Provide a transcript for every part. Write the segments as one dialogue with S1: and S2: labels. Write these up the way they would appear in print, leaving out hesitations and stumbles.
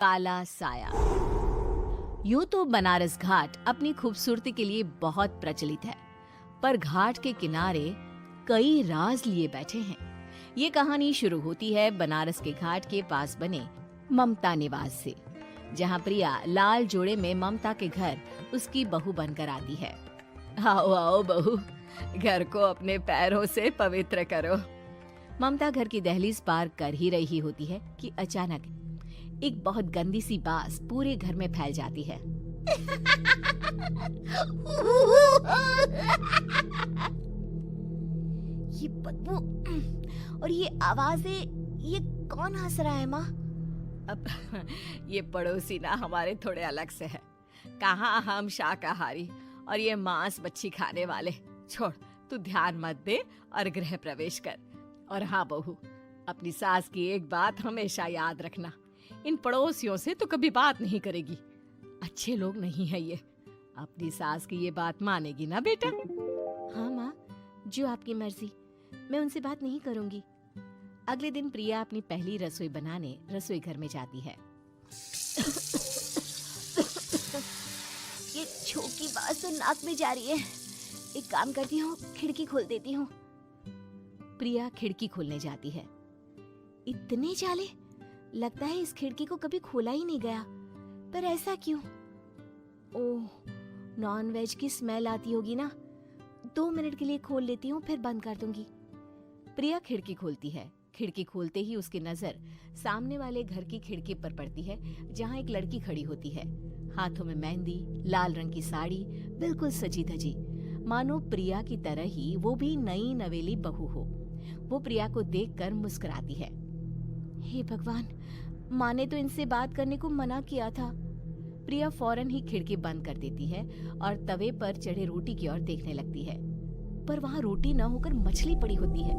S1: काला साया। यूं तो बनारस घाट अपनी खूबसूरती के लिए बहुत प्रचलित है, पर घाट के किनारे कई राज लिए बैठे हैं। ये कहानी शुरू होती है बनारस के घाट के पास बने ममता निवास से, जहां प्रिया लाल जोड़े में ममता के घर उसकी बहू बनकर आती है। आओ आओ बहू, घर को अपने पैरों से पवित्र करो। ममता घर की दहलीज पार कर ही रही होती है कि अचानक एक बहुत गंदी सी बास पूरे घर में फैल जाती है।
S2: ये बदबू और ये आवाजें, ये कौन हंस रहा है माँ?
S1: अब ये पड़ोसी ना हमारे थोड़े अलग से है। कहाँ हम शाकाहारी और ये मांस मच्छी खाने वाले। छोड़, तू ध्यान मत दे और गृह प्रवेश कर। और हाँ बहू, अपनी सास की एक बात हमेशा याद रखना, इन पड़ोसियों से तो कभी बात नहीं करेगी। अच्छे लोग नहीं है ये। अपनी सास की ये बात मानेगी ना बेटा?
S2: हाँ माँ, जो आपकी मर्जी, मैं उनसे बात नहीं करूंगी।
S1: अगले दिन प्रिया अपनी पहली रसोई बनाने रसोई घर में जाती है।
S2: ये छोकी बात तो नाक में जा रही है। एक काम करती हूँ, खिड़की खोल देती हूँ।
S1: प्रिया खिड़की खोलने जाती है।
S2: इतने जाले, लगता है इस खिड़की को कभी खोला ही नहीं गया। पर ऐसा क्यों? ओह, नॉन वेज की स्मेल आती होगी ना। 2 मिनट के लिए खोल लेती हूँ, फिर बंद कर दूंगी।
S1: प्रिया खिड़की खोलती है। खिड़की खोलते ही उसकी नजर सामने वाले घर की खिड़की पर पड़ती है, जहाँ एक लड़की खड़ी होती है, हाथों में मेहंदी, लाल रंग की साड़ी, बिल्कुल सजी धजी, मानो प्रिया की तरह ही वो भी नई नवेली बहू हो। वो प्रिया को देखकर मुस्कुराती है।
S2: हे भगवान, माँ ने तो इनसे बात करने को मना किया था।
S1: प्रिया फौरन ही खिड़की बंद कर देती है और तवे पर चढ़े रोटी की ओर देखने लगती है, पर वहाँ रोटी न होकर मछली पड़ी होती है।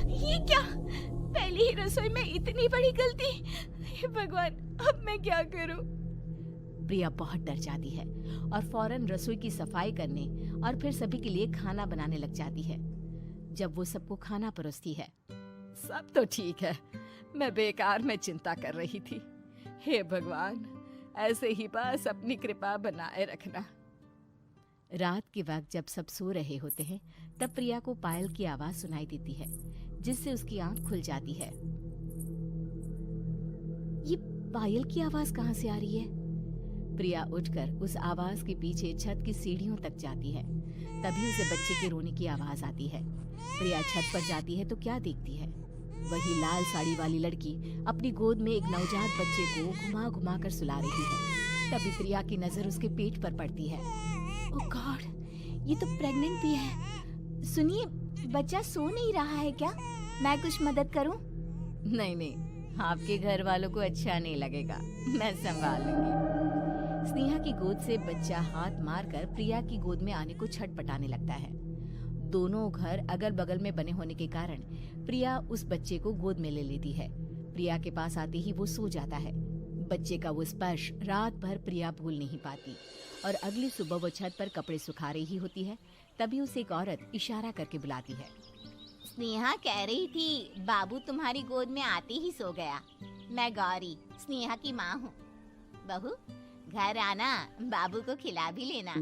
S2: ये क्या? पहली ही रसोई में इतनी बड़ी गलती। हे भगवान, अब मैं क्या करूं?
S1: प्रिया बहुत डर जाती है और फौरन रसोई की सफाई करने और फिर सभी के लिए खाना बनाने लग जाती है। जब वो सबको खाना परोसती है, सब तो ठीक है, मैं बेकार में चिंता कर रही थी। हे भगवान, ऐसे ही बस अपनी कृपा बनाए रखना। रात के वक्त जब सब सो रहे होते हैं, तब प्रिया को पायल की आवाज सुनाई देती है, जिससे उसकी आंख खुल जाती है।
S2: ये पायल की आवाज कहाँ से आ रही है?
S1: प्रिया उठकर उस आवाज के पीछे छत की सीढ़ियों तक जाती है। तभी उसे बच्चे के रोने की आवाज आती है। प्रिया छत पर जाती है तो क्या देखती है? वही लाल साड़ी वाली लड़की अपनी गोद में एक नवजात बच्चे को घुमा घुमा कर सुला रही है। तभी प्रिया की नजर उसके पेट पर पड़ती है।
S2: ओह गॉड, ये तो प्रेग्नेंट भी है। सुनिए, बच्चा सो नहीं रहा है क्या? मैं कुछ मदद करूं?
S1: नहीं नहीं, आपके घर वालों को अच्छा नहीं लगेगा, मैं संभाल लूंगी। स्नेहा की गोद से बच्चा हाथ मारकर प्रिया की गोद में आने को छटपटाने लगता है। दोनों घर अगल बगल में बने होने के कारण प्रिया उस बच्चे को गोद में ले लेती है। प्रिया के पास आते ही वो सो जाता है। बच्चे का वो स्पर्श रात भर प्रिया भूल नहीं पाती और अगली सुबह वो छत पर कपड़े सुखा रही होती है। तभी उसे एक औरत इशारा करके बुलाती है।
S2: स्नेहा कह रही थी बाबू तुम्हारी गोद में आते ही सो गया। मैं गौरी, स्नेहा की माँ हूँ। बहू, घर आना, बाबू को खिला भी लेना।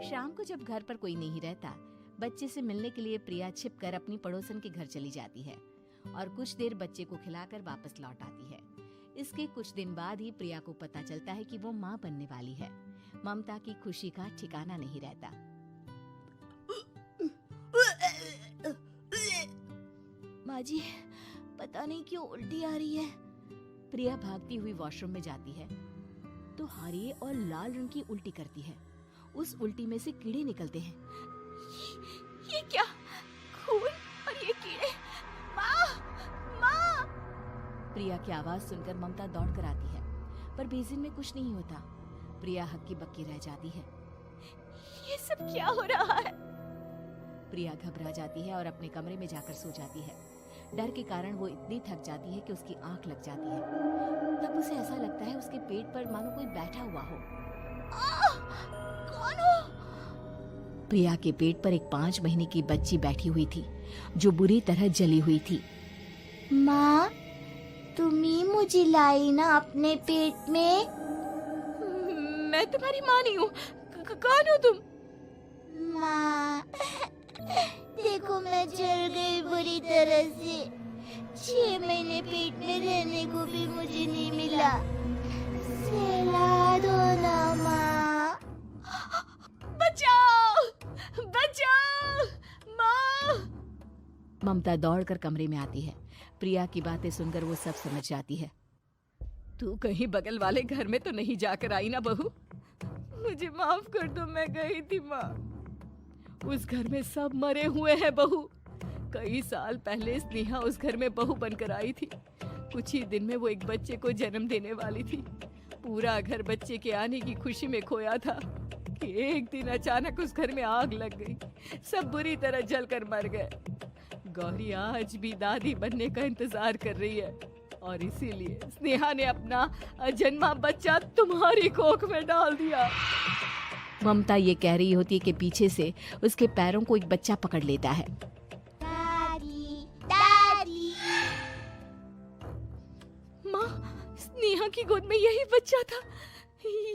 S1: शाम को जब घर पर कोई नहीं रहता, बच्चे से मिलने के लिए प्रिया छिपकर अपनी पड़ोसन के घर चली जाती है और कुछ देर बच्चे को खिलाकर वापस लौट आती है। इसके कुछ दिन बाद ही प्रिया को पता चलता है कि वो माँ बनने वाली है। ममता की खुशी का ठिकाना नहीं रहता।
S2: माँ जी, पता नहीं क्यों उल्टी आ रही है।
S1: प्रिया भागती हुई वॉशरूम में जाती है तो हरे और लाल रंग की उल्टी करती है। उस उल्टी में से कीड़े निकलते हैं।
S2: ये क्या? खून और ये कीड़े! माँ! माँ!
S1: प्रिया की आवाज सुनकर ममता दौड़ कर आती है, पर बेसिन में कुछ नहीं होता। प्रिया हक्की बक्की रह जाती है।
S2: ये सब क्या हो रहा है?
S1: प्रिया घबरा जाती है और अपने कमरे में जाकर सो जाती है। डर के कारण वो इतनी थक जाती है कि उसकी आंख लग जाती है। तब उसे ऐसा लगता है उसके पेट पर मानो कोई बैठा हुआ हो।
S2: कौन हो?
S1: प्रिया के पेट पर एक 5 महीने की बच्ची बैठी हुई थी, जो बुरी तरह जली हुई थी।
S2: माँ, तुम ही मुझे लाई ना अपने पेट में।
S1: मैं तुम्हारी माँ नहीं हूँ। कौन हो तुम?
S2: माँ, देखो मैं जल गई बुरी तरह से। 6 महीने पेट में रहने को भी मुझे नहीं मिला। सहला दो ना माँ।
S1: बचाओ, बचाओ, माँ। ममता दौड़कर कमरे में आती है। प्रिया की बातें सुनकर वो सब समझ जाती है। तू कहीं बगल वाले घर में तो नहीं जाकर आई ना बहू? मुझे माफ कर दो, मैं गई थी माँ। उस घर में सब मरे हुए हैं बहू। कई साल पहले स्नेहा उस घर में बहू बनकर आई थी। कुछ ही दिन में वो एक बच्चे को जन्म देने वाली थी। पूरा घर बच्चे के आने की खुशी में खोया था कि एक दिन अचानक उस घर में आग लग गई। सब बुरी तरह जलकर मर गए। गौरी आज भी दादी बनने का इंतजार कर रही है और इसीलिए स्नेहा ने अपना अजन्मा बच्चा तुम्हारी कोख में डाल दिया। ममता ये कह रही होती है कि पीछे से उसके पैरों को एक बच्चा पकड़ लेता है।
S2: दादी, दादी।
S1: माँ, स्नेहा की गोद में यही बच्चा था।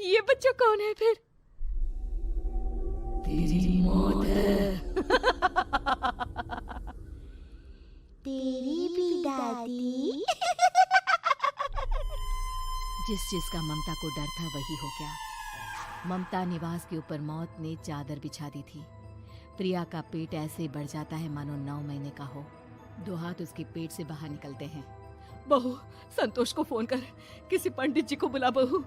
S1: ये बच्चा कौन है फिर? तेरी मौत है।
S2: तेरी भी दादी।
S1: जिस चीज का ममता को डर था वही हो गया। ममता निवास के ऊपर मौत ने चादर बिछा दी थी। प्रिया का पेट ऐसे बढ़ जाता है मानो 9 महीने का हो। 2 हाथ उसके पेट से बाहर निकलते हैं। बहू, संतोष को फोन कर, किसी पंडित जी को बुला बहू।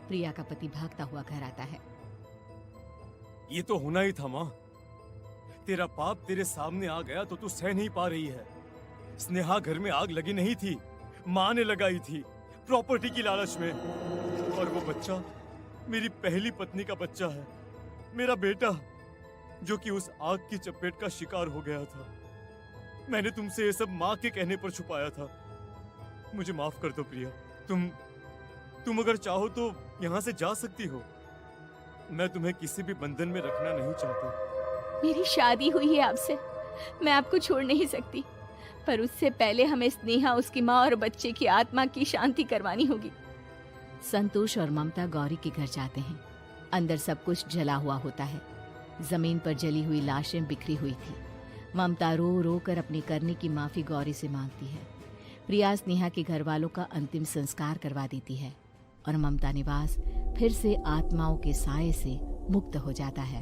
S1: प्रिया का पति भागता हुआ घर आता है।
S3: ये तो होना ही था माँ। तेरा पाप तेरे सामने आ गया तो तू सह नहीं पा रही है। स्नेहा घर में आग लगी नहीं थी, माँ ने लगाई थी प्रॉपर्टी की लालच में। और वो बच्चा मेरी पहली पत्नी का बच्चा है, मेरा बेटा, जो कि उस आग की चपेट का शिकार हो गया था। मैंने तुमसे ये सब माँ के कहने पर छुपाया था। मुझे माफ कर दो प्रिया। तुम अगर चाहो तो यहाँ से जा सकती हो। मैं तुम्हें किसी भी बंधन में रखना नहीं चाहता।
S1: मेरी शादी हुई है आपसे, मैं आपको छोड़ नहीं सकती, पर उससे पहले हमें स्नेहा, उसकी माँ और बच्चे की आत्मा की शांति करवानी होगी। संतोष और ममता गौरी के घर जाते हैं। अंदर सब कुछ जला हुआ होता है। जमीन पर जली हुई लाशें बिखरी हुई थी। ममता रो रो कर अपनी करने की माफी गौरी से मांगती है। प्रिया स्नेहा के घर वालों का अंतिम संस्कार करवा देती है और ममता निवास फिर से आत्माओं के साए से मुक्त हो जाता है।